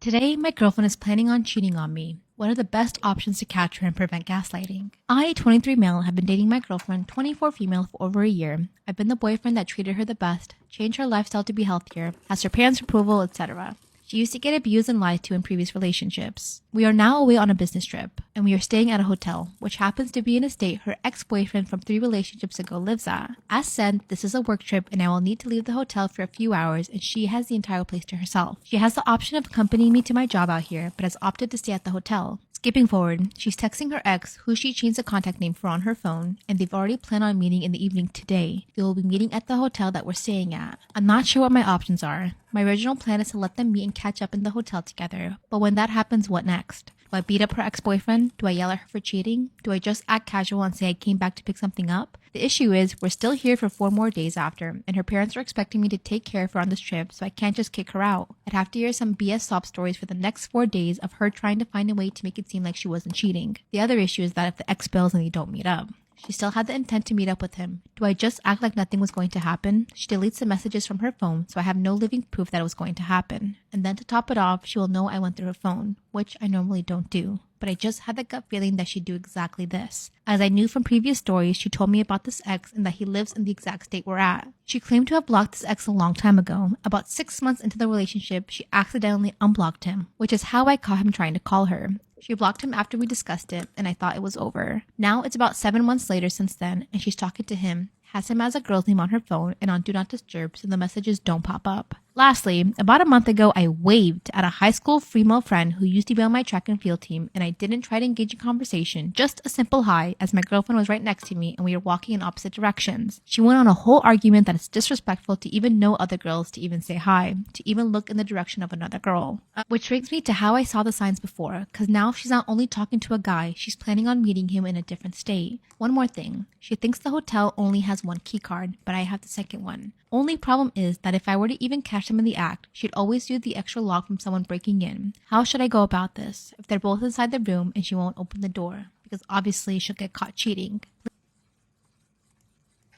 Today, my girlfriend is planning on cheating on me. What are the best options to catch her and prevent gaslighting? I, 23 male, have been dating my girlfriend, 24 female, for over a year. I've been the boyfriend that treated her the best, changed her lifestyle to be healthier, has her parents' approval, etc. She used to get abused and lied to in previous relationships. We are now away on a business trip, and we are staying at a hotel, which happens to be in a state her ex-boyfriend from 3 relationships ago lives at. As said, this is a work trip, and I will need to leave the hotel for a few hours, and she has the entire place to herself. She has the option of accompanying me to my job out here, but has opted to stay at the hotel. Skipping forward, she's texting her ex, who she changed the contact name for on her phone, and they've already planned on meeting in the evening today. They will be meeting at the hotel that we're staying at. I'm not sure what my options are. My original plan is to let them meet and catch up in the hotel together, but when that happens, what next? Do I beat up her ex-boyfriend? Do I yell at her for cheating? Do I just act casual and say I came back to pick something up? The issue is, we're still here for 4 more days after, and her parents are expecting me to take care of her on this trip, so I can't just kick her out. I'd have to hear some BS sob stories for the next 4 days of her trying to find a way to make it seem like she wasn't cheating. The other issue is that if the ex bails and they don't meet up. She still had the intent to meet up with him. Do I just act like nothing was going to happen? She deletes the messages from her phone, so I have no living proof that it was going to happen. And then to top it off, she will know I went through her phone, which I normally don't do. But I just had the gut feeling that she'd do exactly this. As I knew from previous stories, she told me about this ex and that he lives in the exact state we're at. She claimed to have blocked this ex a long time ago. About 6 months into the relationship, she accidentally unblocked him, which is how I caught him trying to call her. She blocked him after we discussed it, and I thought it was over. Now it's about 7 months later since then, and she's talking to him, has him as a girl's name on her phone and on Do Not Disturb so the messages don't pop up. Lastly, about a month ago, I waved at a high school female friend who used to be on my track and field team, and I didn't try to engage in conversation, just a simple hi, as my girlfriend was right next to me and we were walking in opposite directions. She went on a whole argument that it's disrespectful to even know other girls to even say hi, to even look in the direction of another girl. Which brings me to how I saw the signs before, because now she's not only talking to a guy, she's planning on meeting him in a different state. One more thing, she thinks the hotel only has one key card, but I have the second one. Only problem is that if I were to even catch them in the act, she'd always do the extra lock from someone breaking in. How should I go about this if they're both inside the room and she won't open the door? Because obviously she'll get caught cheating.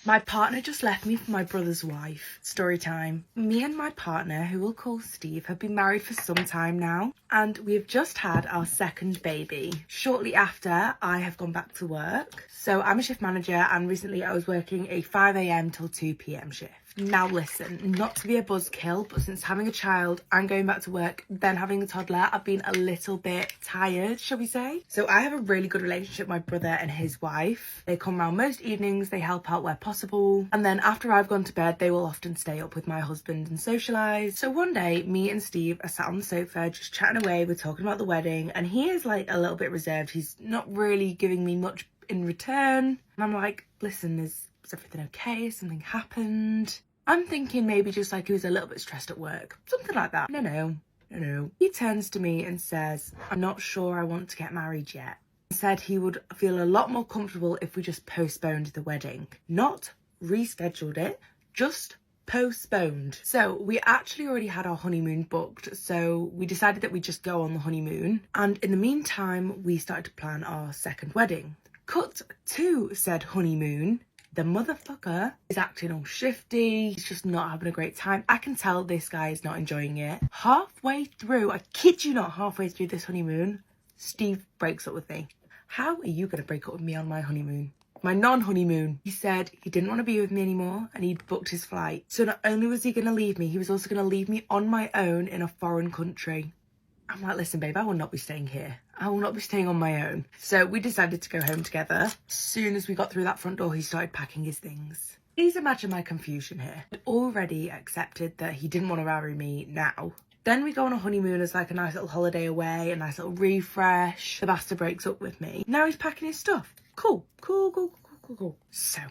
My partner just left me for my brother's wife. Story time. Me and my partner, who we'll call Steve, have been married for some time now, and we have just had our second baby. Shortly after, I have gone back to work. So I'm a shift manager, and recently I was working a 5 a.m. till 2 p.m. shift. Now listen, not to be a buzzkill, but since having a child and going back to work, then having a toddler, I've been a little bit tired, shall we say. So I have a really good relationship with my brother and his wife. They come around most evenings, they help out where possible. And then after I've gone to bed, they will often stay up with my husband and socialise. So one day, me and Steve are sat on the sofa, just chatting away, we're talking about the wedding, and he is like a little bit reserved. He's not really giving me much in return. And I'm like, listen, is everything okay? Something happened? I'm thinking maybe just like he was a little bit stressed at work. Something like that. No. He turns to me and says, I'm not sure I want to get married yet. He said he would feel a lot more comfortable if we just postponed the wedding. Not rescheduled it, just postponed. So we actually already had our honeymoon booked, so we decided that we'd just go on the honeymoon. And in the meantime, we started to plan our second wedding. Cut to said honeymoon. The motherfucker is acting all shifty. He's just not having a great time. I can tell this guy is not enjoying it. Halfway through, I kid you not, halfway through this honeymoon, Steve breaks up with me. How are you going to break up with me on my honeymoon? My non-honeymoon. He said he didn't want to be with me anymore and he'd booked his flight. So not only was he going to leave me, he was also going to leave me on my own in a foreign country. I'm like, listen, babe, I will not be staying here. I will not be staying on my own. So we decided to go home together. As soon as we got through that front door, he started packing his things. Please imagine my confusion here. I'd already accepted that he didn't want to marry me now. Then we go on a honeymoon as like a nice little holiday away, a nice little refresh. The bastard breaks up with me. Now he's packing his stuff. Cool. So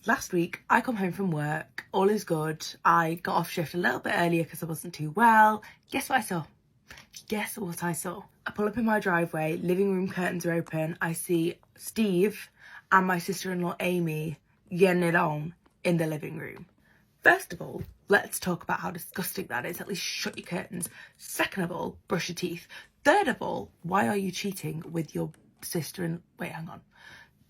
last week, I come home from work. All is good. I got off shift a little bit earlier because I wasn't too well. Guess what I saw? I pull up in my driveway, living room curtains are open. I see Steve and my sister-in-law Amy getting it on in the living room. First of all, let's talk about how disgusting that is. At least shut your curtains. Second of all, brush your teeth. Third of all, why are you cheating with your sister-in-law? Wait, hang on.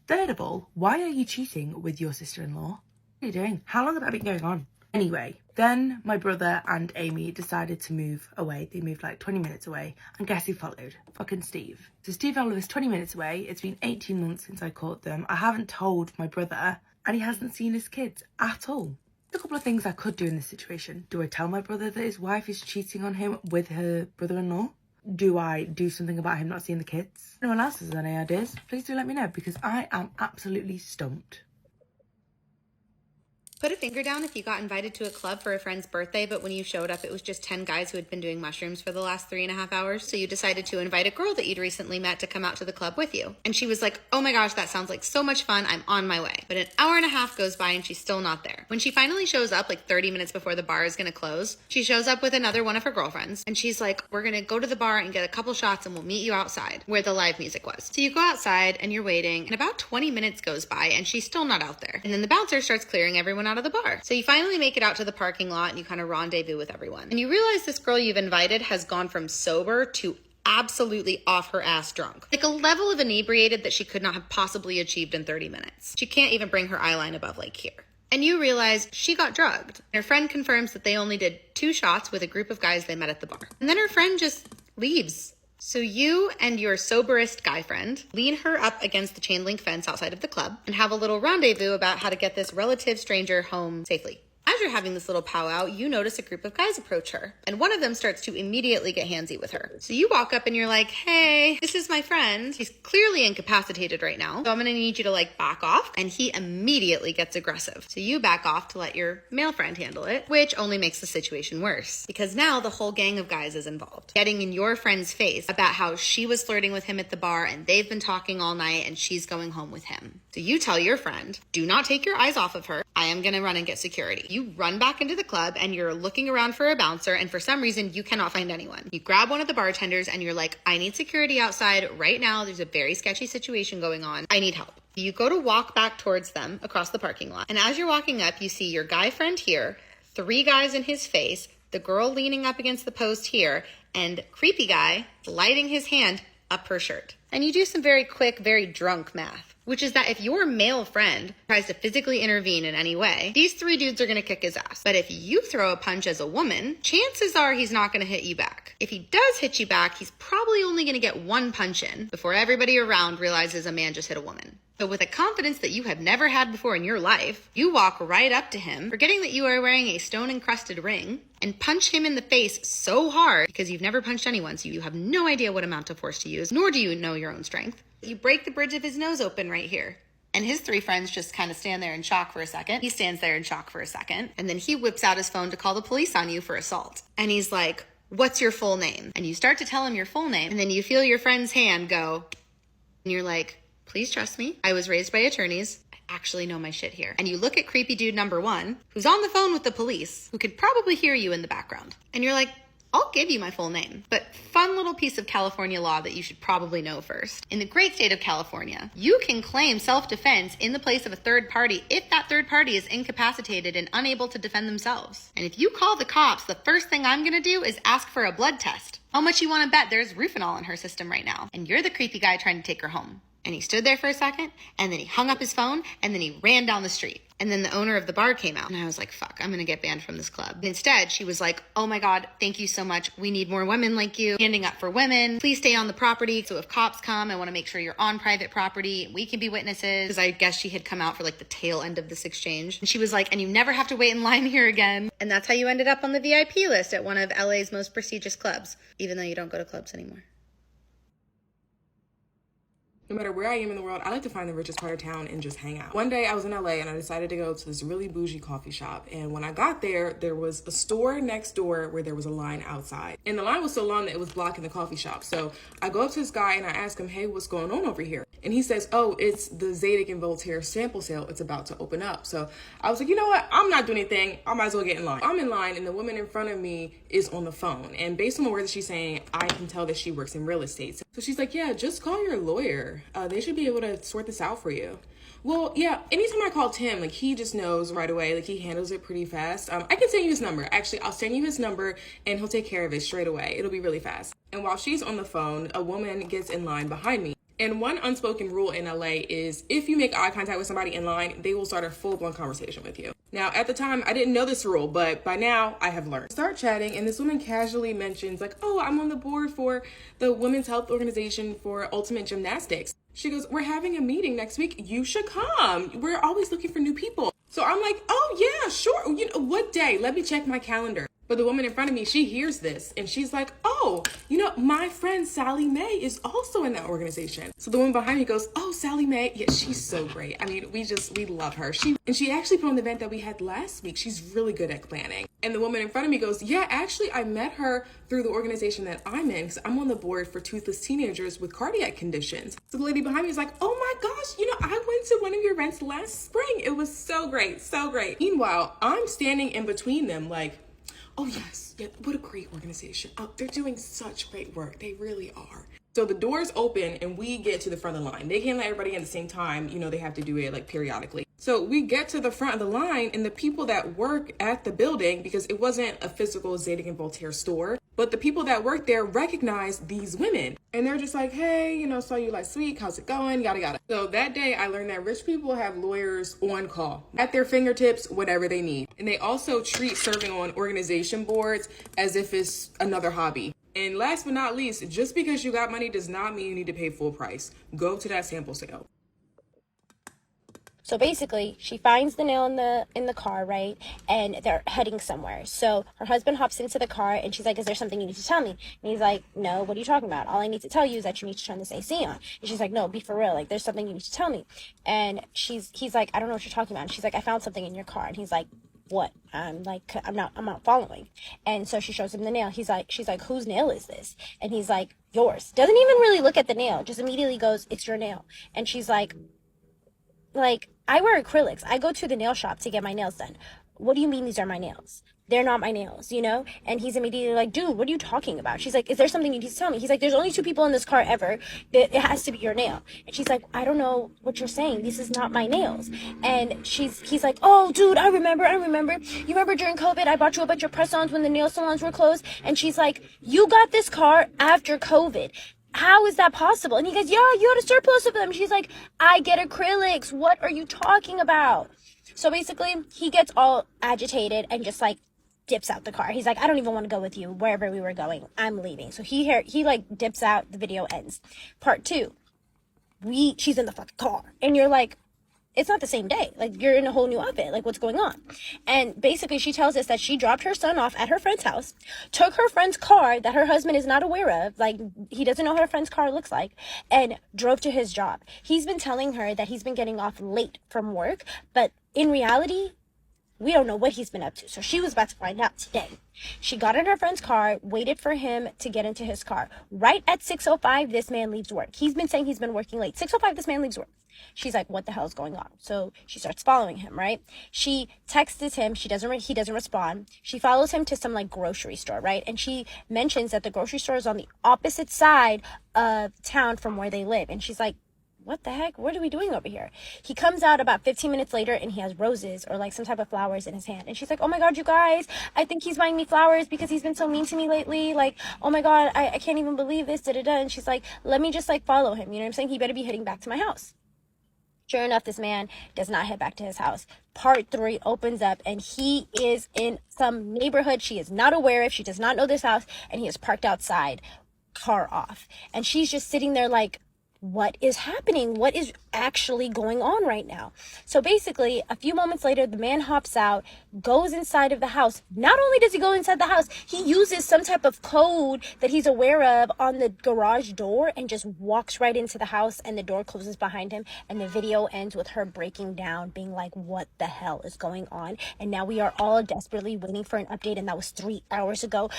Third of all, why are you cheating with your sister-in-law? What are you doing? How long has that been going on? Anyway, then my brother and Amy decided to move away. They moved like 20 minutes away. And guess who followed? Fucking Steve. So Steve and Oliver is 20 minutes away. It's been 18 months since I caught them. I haven't told my brother, and he hasn't seen his kids at all. A couple of things I could do in this situation. Do I tell my brother that his wife is cheating on him with her brother-in-law? Do I do something about him not seeing the kids? If anyone else has any ideas, please do let me know, because I am absolutely stumped. Put a finger down if you got invited to a club for a friend's birthday, but when you showed up, it was just 10 guys who had been doing mushrooms for the last 3.5 hours. So you decided to invite a girl that you'd recently met to come out to the club with you. And she was like, oh my gosh, that sounds like so much fun. I'm on my way. But an hour and a half goes by and she's still not there. When she finally shows up, like 30 minutes before the bar is going to close, she shows up with another one of her girlfriends. And she's like, we're going to go to the bar and get a couple shots and we'll meet you outside where the live music was. So you go outside and you're waiting, and about 20 minutes goes by and she's still not out there. And then the bouncer starts clearing everyone out of the bar. So you finally make it out to the parking lot and you kind of rendezvous with everyone. And you realize this girl you've invited has gone from sober to absolutely off her ass drunk. Like a level of inebriated that she could not have possibly achieved in 30 minutes. She can't even bring her eyeline above like here. And you realize she got drugged. Her friend confirms that they only did 2 shots with a group of guys they met at the bar. And then her friend just leaves. So you and your soberest guy friend lean her up against the chain link fence outside of the club and have a little rendezvous about how to get this relative stranger home safely. As you're having this little powwow, you notice a group of guys approach her, and one of them starts to immediately get handsy with her. So you walk up and you're like, hey, this is my friend. He's clearly incapacitated right now, so I'm gonna need you to like back off. And he immediately gets aggressive. So you back off to let your male friend handle it, which only makes the situation worse, because now the whole gang of guys is involved, getting in your friend's face about how she was flirting with him at the bar and they've been talking all night and she's going home with him. So you tell your friend, do not take your eyes off of her. I am gonna run and get security. You run back into the club and you're looking around for a bouncer, and for some reason you cannot find anyone. You grab one of the bartenders and you're like, I need security outside right now. There's a very sketchy situation going on. I need help. You go to walk back towards them across the parking lot. And as you're walking up, you see your guy friend here, 3 guys in his face, the girl leaning up against the post here, and creepy guy sliding his hand up her shirt. And you do some very quick, very drunk math, which is that if your male friend tries to physically intervene in any way, these 3 dudes are going to kick his ass. But if you throw a punch as a woman, chances are he's not going to hit you back. If he does hit you back, he's probably only going to get 1 punch in before everybody around realizes a man just hit a woman. So with a confidence that you have never had before in your life, you walk right up to him, forgetting that you are wearing a stone-encrusted ring, and punch him in the face so hard, because you've never punched anyone, so you have no idea what amount of force to use, nor do you know your own strength. You break the bridge of his nose open right here. And his 3 friends just kind of stand there in shock for a second. He stands there in shock for a second. And then he whips out his phone to call the police on you for assault. And he's like, what's your full name? And you start to tell him your full name. And then you feel your friend's hand go. And you're like, please trust me. I was raised by attorneys. I actually know my shit here. And you look at creepy dude number 1, who's on the phone with the police, who could probably hear you in the background. And you're like, I'll give you my full name, but fun little piece of California law that you should probably know first. In the great state of California, you can claim self-defense in the place of a third party if that third party is incapacitated and unable to defend themselves. And if you call the cops, the first thing I'm gonna do is ask for a blood test. How much you wanna bet there's Rufinol in her system right now? And you're the creepy guy trying to take her home. And he stood there for a second, and then he hung up his phone, and then he ran down the street. And then the owner of the bar came out, and I was like, fuck, I'm gonna get banned from this club. And instead, she was like, oh my God, thank you so much. We need more women like you, standing up for women. Please stay on the property. So if cops come, I wanna make sure you're on private property. We can be witnesses. Because I guess she had come out for like the tail end of this exchange. And she was like, and you never have to wait in line here again. And that's how you ended up on the VIP list at one of LA's most prestigious clubs, even though you don't go to clubs anymore. No matter where I am in the world, I like to find the richest part of town and just hang out. One day I was in LA and I decided to go to this really bougie coffee shop. And when I got there, there was a store next door where there was a line outside. And the line was so long that it was blocking the coffee shop. So I go up to this guy and I ask him, hey, what's going on over here? And he says, oh, it's the Zadig and Voltaire sample sale. It's about to open up. So I was like, you know what? I'm not doing anything. I might as well get in line. I'm in line and the woman in front of me is on the phone. And based on the words that she's saying, I can tell that she works in real estate. So she's like, yeah, just call your lawyer. They should be able to sort this out for you. Well, yeah, anytime I call Tim, like he just knows right away, like he handles it pretty fast. I can send you his number. Actually, I'll send you his number and he'll take care of it straight away. It'll be really fast. And while she's on the phone, a woman gets in line behind me. And one unspoken rule in LA is if you make eye contact with somebody in line, they will start a full-blown conversation with you. Now, at the time, I didn't know this rule, but by now I have learned. Start chatting, and this woman casually mentions like, oh, I'm on the board for the Women's Health Organization for Ultimate Gymnastics. She goes, we're having a meeting next week. You should come. We're always looking for new people. So I'm like, oh yeah, sure. You know, what day? Let me check my calendar. But the woman in front of me, she hears this and she's like, oh, you know, my friend Sally Mae is also in that organization. So the woman behind me goes, oh, Sally Mae. Yeah, she's so great. I mean, we love her. She actually put on the event that we had last week. She's really good at planning. And the woman in front of me goes, yeah, actually, I met her through the organization that I'm in because I'm on the board for toothless teenagers with cardiac conditions. So the lady behind me is like, oh my gosh, you know, I went to one of your events last spring. It was so great, so great. Meanwhile, I'm standing in between them like, oh yes, yeah, what a great organization. Oh, they're doing such great work. They really are. So the doors open and we get to the front of the line. They can't let everybody in at the same time. You know, they have to do it like periodically. So we get to the front of the line and the people that work at the building, because it wasn't a physical Zadig and Voltaire store, but the people that work there recognize these women. And they're just like, hey, you know, saw you last week. How's it going? Yada, yada. So that day I learned that rich people have lawyers on call at their fingertips, whatever they need. And they also treat serving on organization boards as if it's another hobby. And last but not least, just because you got money does not mean you need to pay full price. Go to that sample sale. So basically, she finds the nail in the car, right? And they're heading somewhere. So her husband hops into the car and she's like, is there something you need to tell me? And he's like, no, what are you talking about? All I need to tell you is that you need to turn this AC on. And she's like, no, be for real. Like, there's something you need to tell me. And he's like, I don't know what you're talking about. And she's like, I found something in your car. And he's like, what? I'm not following. And so she shows him the nail. She's like, whose nail is this? And he's like, yours. Doesn't even really look at the nail. Just immediately goes, it's your nail. And she's like, I wear acrylics. I go to the nail shop to get my nails done. What do you mean these are my nails? They're not my nails, you know? And he's immediately like, dude, what are you talking about? She's like, is there something you need to tell me? He's like, there's only 2 people in this car ever. It has to be your nail. And she's like, I don't know what you're saying. This is not my nails. And he's like, oh, dude, I remember. You remember during COVID, I bought you a bunch of press-ons when the nail salons were closed? And she's like, you got this car after COVID. How is that possible? And he goes, yeah, you had a surplus of them. She's like, I get acrylics. What are you talking about? So basically, he gets all agitated and just like dips out the car. He's like, I don't even want to go with you wherever we were going. I'm leaving. So he like dips out. The video ends. Part 2. She's in the fucking car. And you're like, it's not the same day. Like, you're in a whole new outfit. Like, what's going on? And basically, she tells us that she dropped her son off at her friend's house, took her friend's car that her husband is not aware of, like, he doesn't know what her friend's car looks like, and drove to his job. He's been telling her that he's been getting off late from work, but in reality, we don't know what he's been up to. So she was about to find out today. She got in her friend's car, waited for him to get into his car. Right at 6:05, this man leaves work. He's been saying he's been working late. 6:05, this man leaves work. She's like, what the hell is going on? So she starts following him, right? She texts him. He doesn't respond. She follows him to some like grocery store, right? And she mentions that the grocery store is on the opposite side of town from where they live. And she's like, what the heck? What are we doing over here? He comes out about 15 minutes later and he has roses or like some type of flowers in his hand. And she's like, oh my God, you guys, I think he's buying me flowers because he's been so mean to me lately. Like, oh my God, I can't even believe this, And she's like, let me just like follow him. You know what I'm saying? He better be heading back to my house. Sure enough, this man does not head back to his house. Part 3 opens up and he is in some neighborhood she is not aware of. She does not know this house, and he is parked outside, car off. And she's just sitting there like, what is happening? What is actually going on right now? So basically, a few moments later, the man hops out, goes inside of the house. Not only does he go inside the house, he uses some type of code that he's aware of on the garage door and just walks right into the house, and the door closes behind him. And the video ends with her breaking down, being like, what the hell is going on? And now we are all desperately waiting for an update, and that was 3 hours ago.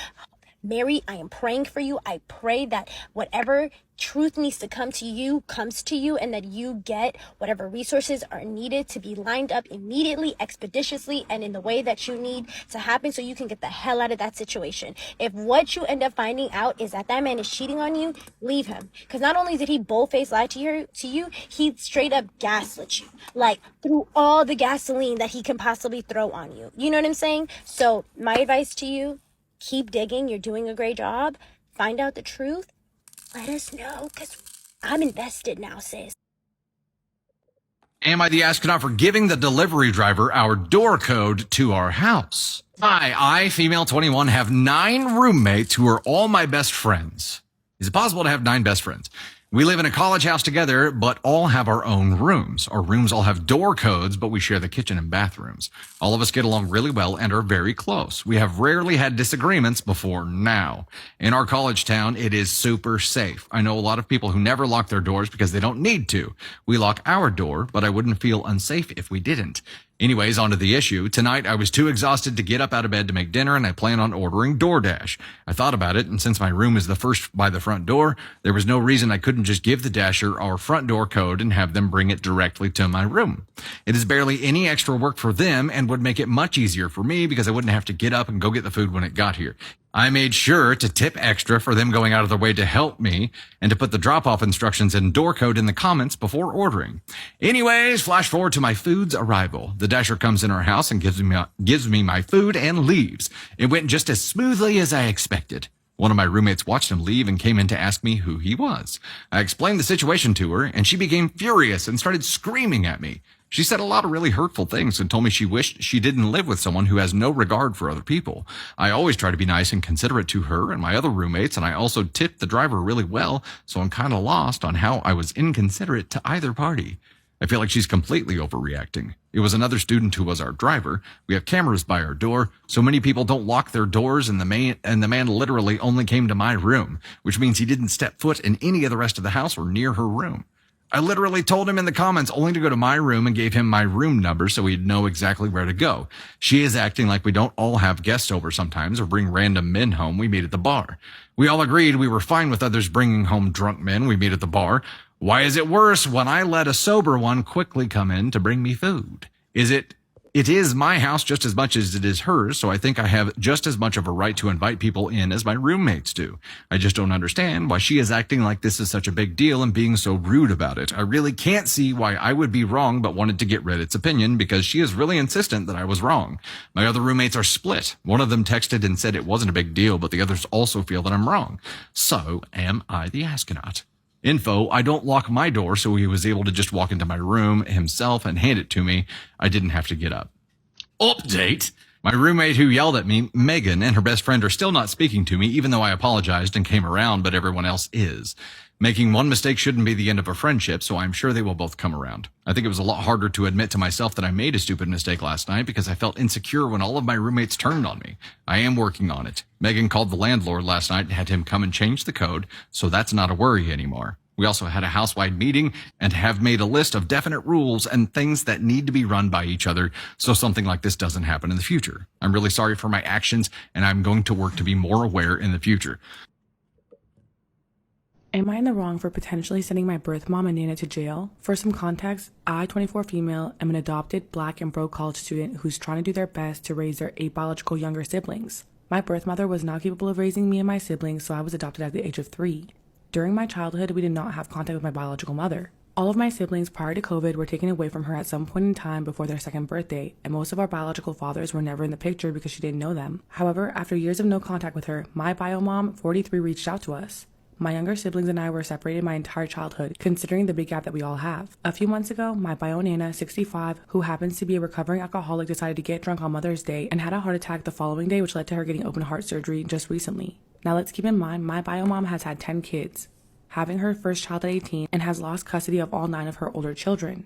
Mary, I am praying for you. I pray that whatever truth needs to come to you comes to you, and that you get whatever resources are needed to be lined up immediately, expeditiously, and in the way that you need to happen so you can get the hell out of that situation. If what you end up finding out is that man is cheating on you, leave him. Because not only did he boldface lie to you, he straight up gaslit you. Like, threw all the gasoline that he can possibly throw on you. You know what I'm saying? So my advice to you, keep digging. You're doing a great job. Find out the truth. Let us know, because I'm invested now, sis. Am I the astronaut for giving the delivery driver our door code to our house? Hi, I, female 21, have 9 roommates who are all my best friends. Is it possible to have 9 best friends? We live in a college house together, but all have our own rooms. Our rooms all have door codes, but we share the kitchen and bathrooms. All of us get along really well and are very close. We have rarely had disagreements before now. In our college town, it is super safe. I know a lot of people who never lock their doors because they don't need to. We lock our door, but I wouldn't feel unsafe if we didn't. Anyways, on to the issue. Tonight, I was too exhausted to get up out of bed to make dinner, and I plan on ordering DoorDash. I thought about it, and since my room is the first by the front door, there was no reason I couldn't just give the Dasher our front door code and have them bring it directly to my room. It is barely any extra work for them and would make it much easier for me because I wouldn't have to get up and go get the food when it got here. I made sure to tip extra for them going out of their way to help me and to put the drop-off instructions and door code in the comments before ordering. Anyways, flash forward to my food's arrival. The Dasher comes in our house and gives me my food and leaves. It went just as smoothly as I expected. One of my roommates watched him leave and came in to ask me who he was. I explained the situation to her, and she became furious and started screaming at me. She said a lot of really hurtful things and told me she wished she didn't live with someone who has no regard for other people. I always try to be nice and considerate to her and my other roommates, and I also tipped the driver really well, so I'm kind of lost on how I was inconsiderate to either party. I feel like she's completely overreacting. It was another student who was our driver. We have cameras by our door, so many people don't lock their doors, and the man literally only came to my room, which means he didn't step foot in any of the rest of the house or near her room. I literally told him in the comments only to go to my room and gave him my room number so he'd know exactly where to go. She is acting like we don't all have guests over sometimes or bring random men home we meet at the bar. We all agreed we were fine with others bringing home drunk men we meet at the bar. Why is it worse when I let a sober one quickly come in to bring me food? It is my house just as much as it is hers, so I think I have just as much of a right to invite people in as my roommates do. I just don't understand why she is acting like this is such a big deal and being so rude about it. I really can't see why I would be wrong but wanted to get Reddit's opinion because she is really insistent that I was wrong. My other roommates are split. One of them texted and said it wasn't a big deal, but the others also feel that I'm wrong. So, am I the astronaut? Info, I don't lock my door, so he was able to just walk into my room himself and hand it to me. I didn't have to get up. Update. My roommate who yelled at me, Megan, and her best friend are still not speaking to me, even though I apologized and came around, but everyone else is. Making one mistake shouldn't be the end of a friendship, so I'm sure they will both come around. I think it was a lot harder to admit to myself that I made a stupid mistake last night because I felt insecure when all of my roommates turned on me. I am working on it. Megan called the landlord last night and had him come and change the code, so that's not a worry anymore. We also had a house-wide meeting and have made a list of definite rules and things that need to be run by each other so something like this doesn't happen in the future. I'm really sorry for my actions, and I'm going to work to be more aware in the future. Am I in the wrong for potentially sending my birth mom and Nana to jail? For some context, I, 24 female, am an adopted Black and broke college student who's trying to do their best to raise their 8 biological younger siblings. My birth mother was not capable of raising me and my siblings, so I was adopted at the age of 3. During my childhood, we did not have contact with my biological mother. All of my siblings prior to COVID were taken away from her at some point in time before their 2nd birthday, and most of our biological fathers were never in the picture because she didn't know them. However, after years of no contact with her, my bio mom, 43, reached out to us. My younger siblings and I were separated my entire childhood, considering the big gap that we all have. A few months ago, my bio nana, 65, who happens to be a recovering alcoholic, decided to get drunk on Mother's Day and had a heart attack the following day, which led to her getting open heart surgery just recently. Now let's keep in mind, my bio mom has had 10 kids, having her first child at 18, and has lost custody of all 9 of her older children.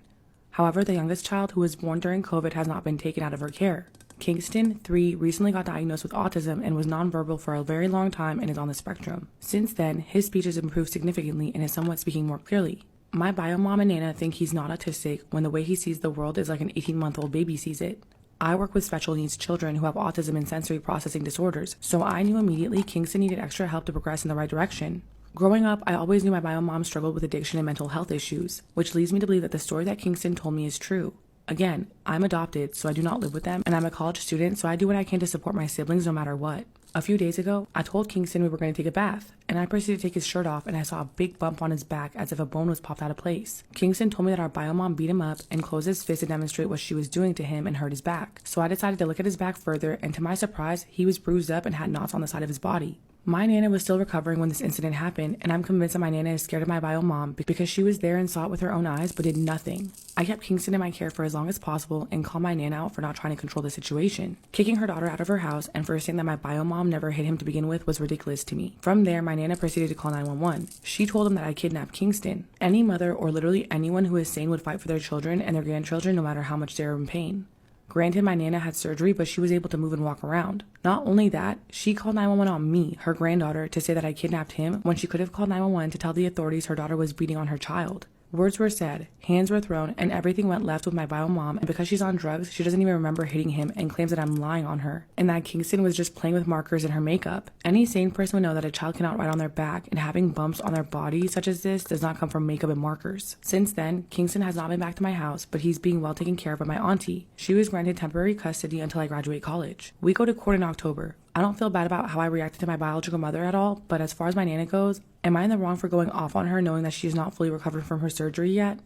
However, the youngest child, who was born during COVID, has not been taken out of her care. Kingston, 3, recently got diagnosed with autism and was nonverbal for a very long time and is on the spectrum. Since then, his speech has improved significantly and is somewhat speaking more clearly. My bio mom and Nana think he's not autistic when the way he sees the world is like an 18-month-old baby sees it. I work with special needs children who have autism and sensory processing disorders, so I knew immediately Kingston needed extra help to progress in the right direction. Growing up, I always knew my bio mom struggled with addiction and mental health issues, which leads me to believe that the story that Kingston told me is true. Again, I'm adopted, so I do not live with them, and I'm a college student, so I do what I can to support my siblings no matter what. A few days ago, I told Kingston we were going to take a bath, and I proceeded to take his shirt off, and I saw a big bump on his back as if a bone was popped out of place. Kingston told me that our bio mom beat him up and closed his fist to demonstrate what she was doing to him and hurt his back. So I decided to look at his back further, and to my surprise, he was bruised up and had knots on the side of his body. My Nana was still recovering when this incident happened, and I'm convinced that my Nana is scared of my bio mom because she was there and saw it with her own eyes but did nothing. I kept Kingston in my care for as long as possible and called my Nana out for not trying to control the situation. Kicking her daughter out of her house and for saying that my bio mom never hit him to begin with was ridiculous to me. From there, my Nana proceeded to call 911. She told him that I kidnapped Kingston. Any mother or literally anyone who is sane would fight for their children and their grandchildren no matter how much they are in pain. Granted, my Nana had surgery, but she was able to move and walk around. Not only that, she called 911 on me, her granddaughter, to say that I kidnapped him when she could have called 911 to tell the authorities her daughter was beating on her child. Words were said, hands were thrown, and everything went left with my bio mom, and because she's on drugs, she doesn't even remember hitting him and claims that I'm lying on her, and that Kingston was just playing with markers in her makeup. Any sane person would know that a child cannot ride on their back, and having bumps on their body such as this does not come from makeup and markers. Since then, Kingston has not been back to my house, but he's being well taken care of by my auntie. She was granted temporary custody until I graduate college. We go to court in October. I don't feel bad about how I reacted to my biological mother at all, but as far as my Nana goes, am I in the wrong for going off on her knowing that she is not fully recovered from her surgery yet?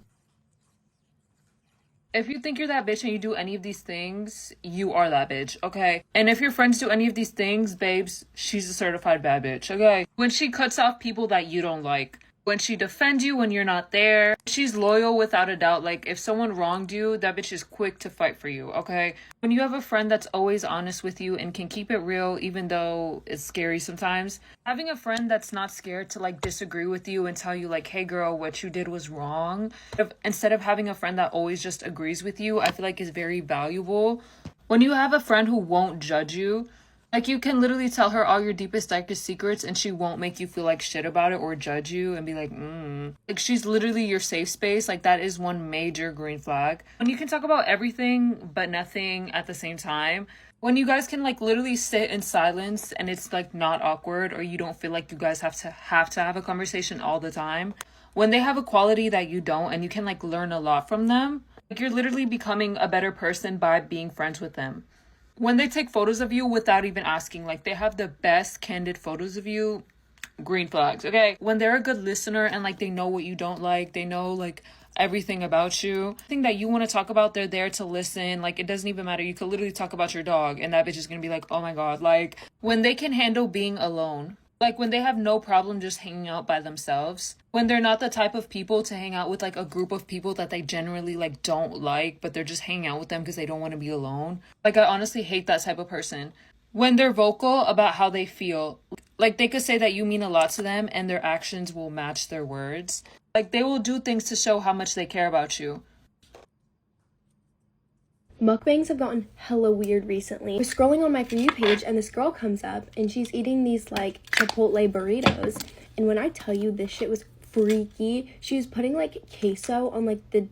If you think you're that bitch and you do any of these things, you are that bitch, okay? And if your friends do any of these things, babes, she's a certified bad bitch, okay? When she cuts off people that you don't like, when she defends you when you're not there, she's loyal without a doubt. Like, if someone wronged you, that bitch is quick to fight for you, okay? When you have a friend that's always honest with you and can keep it real, even though it's scary sometimes, having a friend that's not scared to, like, disagree with you and tell you, like, hey, girl, what you did was wrong, instead of having a friend that always just agrees with you, I feel like is very valuable. When you have a friend who won't judge you, like, you can literally tell her all your deepest, darkest secrets and she won't make you feel like shit about it or judge you and be like, Like, she's literally your safe space. Like, that is one major green flag. When you can talk about everything but nothing at the same time. When you guys can, like, literally sit in silence and it's, like, not awkward, or you don't feel like you guys have to have a conversation all the time. When they have a quality that you don't and you can, like, learn a lot from them. Like, you're literally becoming a better person by being friends with them. When they take photos of you without even asking, like, they have the best candid photos of you, green flags, okay? When they're a good listener and, like, they know what you don't like, they know, like, everything about you, everything that you want to talk about, they're there to listen. Like, it doesn't even matter. You could literally talk about your dog and that bitch is gonna be like, oh my god. Like, when they can handle being alone. Like, when they have no problem just hanging out by themselves. When they're not the type of people to hang out with, like, a group of people that they generally, like, don't like, but they're just hanging out with them because they don't want to be alone. Like, I honestly hate that type of person. When they're vocal about how they feel. Like, they could say that you mean a lot to them and their actions will match their words. Like, they will do things to show how much they care about you. Mukbangs have gotten hella weird recently. I was scrolling on my For You page and this girl comes up and she's eating these like Chipotle burritos. And when I tell you this shit was freaky, she was putting like queso on like the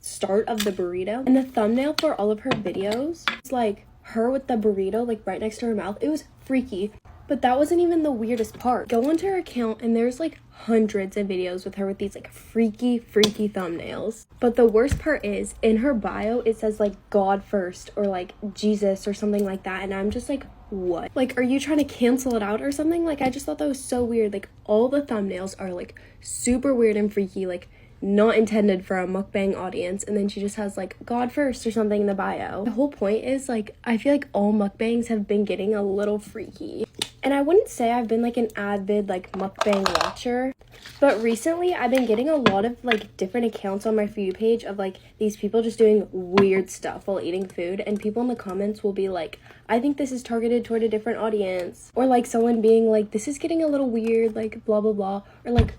start of the burrito. And the thumbnail for all of her videos was like her with the burrito like right next to her mouth. It was freaky. But that wasn't even the weirdest part. Go onto her account and there's like hundreds of videos with her with these like freaky thumbnails. But the worst part is in her bio it says like God first or like Jesus or something like that, and I'm just like, what? Like, are you trying to cancel it out or something? Like, I just thought that was so weird. Like, all the thumbnails are like super weird and freaky, like not intended for a mukbang audience, and then she just has like God first or something in the bio. The whole point is like, I feel like all mukbangs have been getting a little freaky. And I wouldn't say I've been like an avid like mukbang watcher, but recently I've been getting a lot of like different accounts on my For You page of like these people just doing weird stuff while eating food, and people in the comments will be like, I think this is targeted toward a different audience, or like someone being like, this is getting a little weird, like blah blah blah, or like,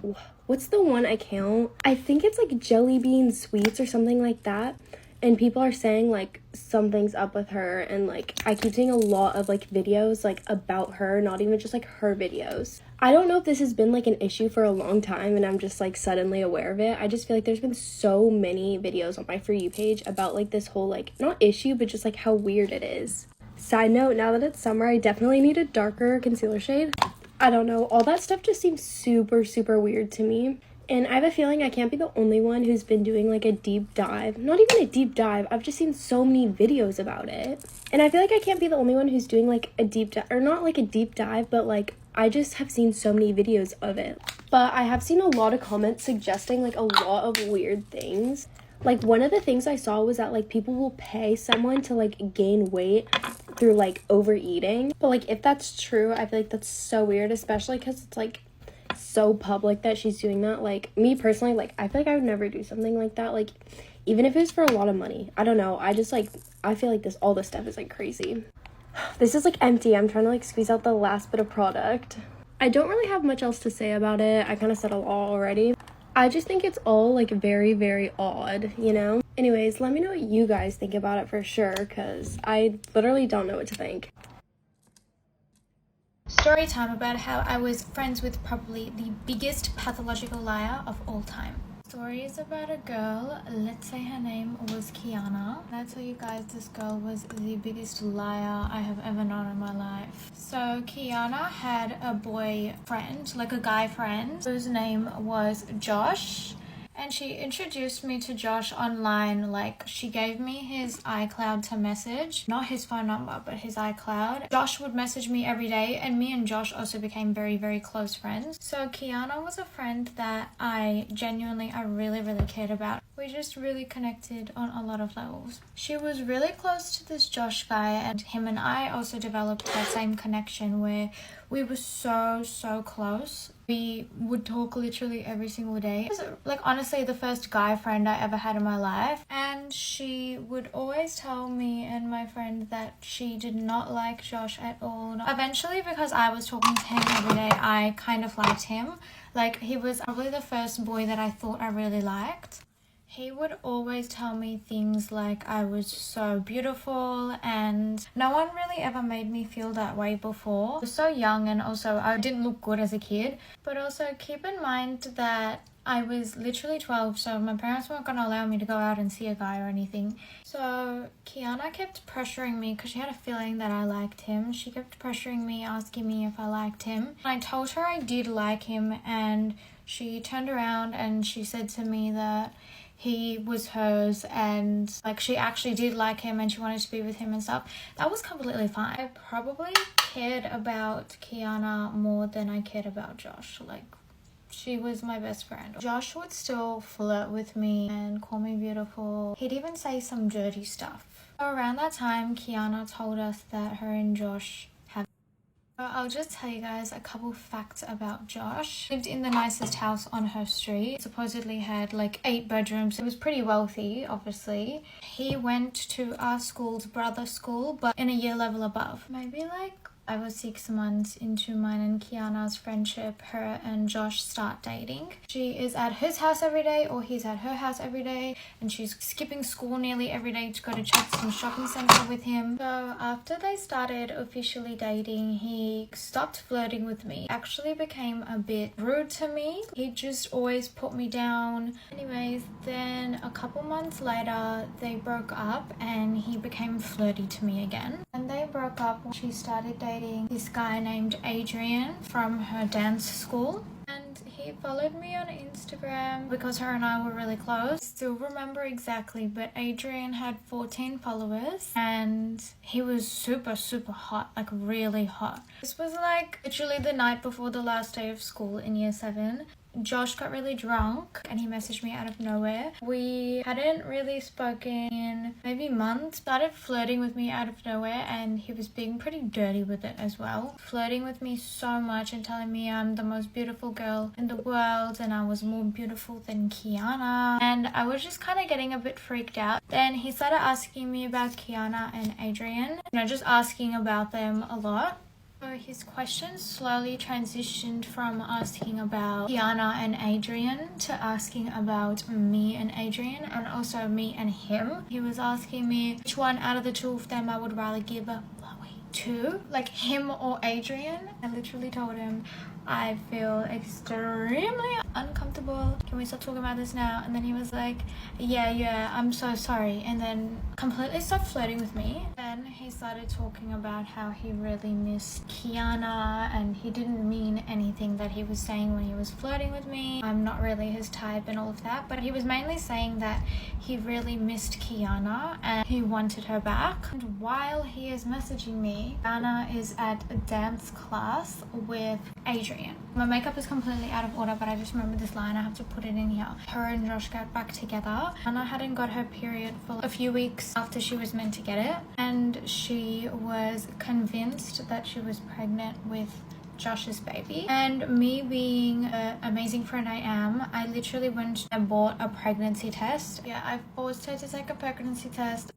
what's the one account? I think it's like Jelly Bean Sweets or something like that. And people are saying like something's up with her, and like I keep seeing a lot of like videos like about her, not even just like her videos. I don't know if this has been like an issue for a long time and I'm just like suddenly aware of it. I just feel like there's been so many videos on my For You page about like this whole like, not issue, but just like how weird it is. Side note, now that it's summer, I definitely need a darker concealer shade. I don't know, all that stuff just seems super weird to me. And I have a feeling I can't be the only one who's been doing like a deep dive. Not even a deep dive, I've just seen so many videos about it. And I feel like I can't be the only one who's doing like a deep dive, or not like a deep dive, but like I just have seen so many videos of it. But I have seen a lot of comments suggesting like a lot of weird things. Like, one of the things I saw was that, like, people will pay someone to, like, gain weight through, like, overeating. But, like, if that's true, I feel like that's so weird, especially because it's, like, so public that she's doing that. Like, me personally, like, I feel like I would never do something like that. Like, even if it was for a lot of money. I don't know. I just, like, I feel like all this stuff is, like, crazy. This is, like, empty. I'm trying to, like, squeeze out the last bit of product. I don't really have much else to say about it. I kind of said it all already. I just think it's all, like, very, very odd, you know? Anyways, let me know what you guys think about it for sure, because I literally don't know what to think. Story time about how I was friends with probably the biggest pathological liar of all time. Story is about a girl, let's say her name was Kiana. And I tell you guys, this girl was the biggest liar I have ever known in my life. So Kiana had a boyfriend, like a guy friend, whose name was Josh. And she introduced me to Josh online. Like, she gave me his iCloud to message, not his phone number, but his iCloud. Josh would message me every day, and me and Josh also became very, very close friends. So Kiana was a friend that I really, really cared about. We just really connected on a lot of levels. She was really close to this Josh guy, and him and I also developed that same connection where we were so close. We would talk literally every single day. It was, like, honestly the first guy friend I ever had in my life. And she would always tell me and my friend that she did not like Josh at all. Eventually, because I was talking to him every day, I kind of liked him. Like, he was probably the first boy that I thought I really liked. He would always tell me things like I was so beautiful, and no one really ever made me feel that way before. I was so young, and also I didn't look good as a kid. But also keep in mind that I was literally 12, so my parents weren't going to allow me to go out and see a guy or anything. So Kiana kept pressuring me because she had a feeling that I liked him. She kept pressuring me, asking me if I liked him. I told her I did like him, and she turned around and she said to me that he was hers, and like she actually did like him and she wanted to be with him and stuff. That was completely fine. I probably cared about Kiana more than I cared about Josh. Like, she was my best friend. Josh would still flirt with me and call me beautiful. He'd even say some dirty stuff. Around that time, Kiana told us that her and Josh have... I'll just tell you guys a couple facts about Josh. Lived in the nicest house on her street. Supposedly had like 8 bedrooms. It was pretty wealthy, obviously. He went to our school's brother school, but in a year level above. Maybe like 5 or 6 months into mine and Kiana's friendship, her and Josh start dating. She is at his house every day, or he's at her house every day, and she's skipping school nearly every day to go to Chatston Shopping Centre with him. So after they started officially dating, he stopped flirting with me. Actually became a bit rude to me. He just always put me down. Anyways, then a couple months later, they broke up and he became flirty to me again. And they broke up when she started dating this guy named Adrian from her dance school. And he followed me on Instagram because her and I were really close. I still remember exactly, but Adrian had 14 followers and he was super hot, like really hot. This was like literally the night before the last day of school in year 7. Josh got really drunk and he messaged me out of nowhere. We hadn't really spoken in maybe months. Started flirting with me out of nowhere, and he was being pretty dirty with it as well. Flirting with me so much and telling me I'm the most beautiful girl in the world and I was more beautiful than Kiana. And I was just kind of getting a bit freaked out. Then he started asking me about Kiana and Adrian. You know, just asking about them a lot. So his questions slowly transitioned from asking about Kiana and Adrian to asking about me and Adrian, and also me and him. He was asking me which one out of the 2 of them I would rather give a to, like him or Adrian. I literally told him I feel extremely uncomfortable. Can we stop talking about this now? And then he was like, yeah, I'm so sorry. And then completely stopped flirting with me. Then he started talking about how he really missed Kiana and he didn't mean anything that he was saying when he was flirting with me. I'm not really his type and all of that, but he was mainly saying that he really missed Kiana and he wanted her back. And while he is messaging me, Kiana is at a dance class with Adrian. history in. My makeup is completely out of order, but I just remember this line. I have to put it in here. Her and Josh got back together. Anna hadn't got her period for a few weeks after she was meant to get it, and she was convinced that she was pregnant with Josh's baby. And me being an amazing friend I am, I literally went and bought a pregnancy test. Yeah, I forced her to take a pregnancy test.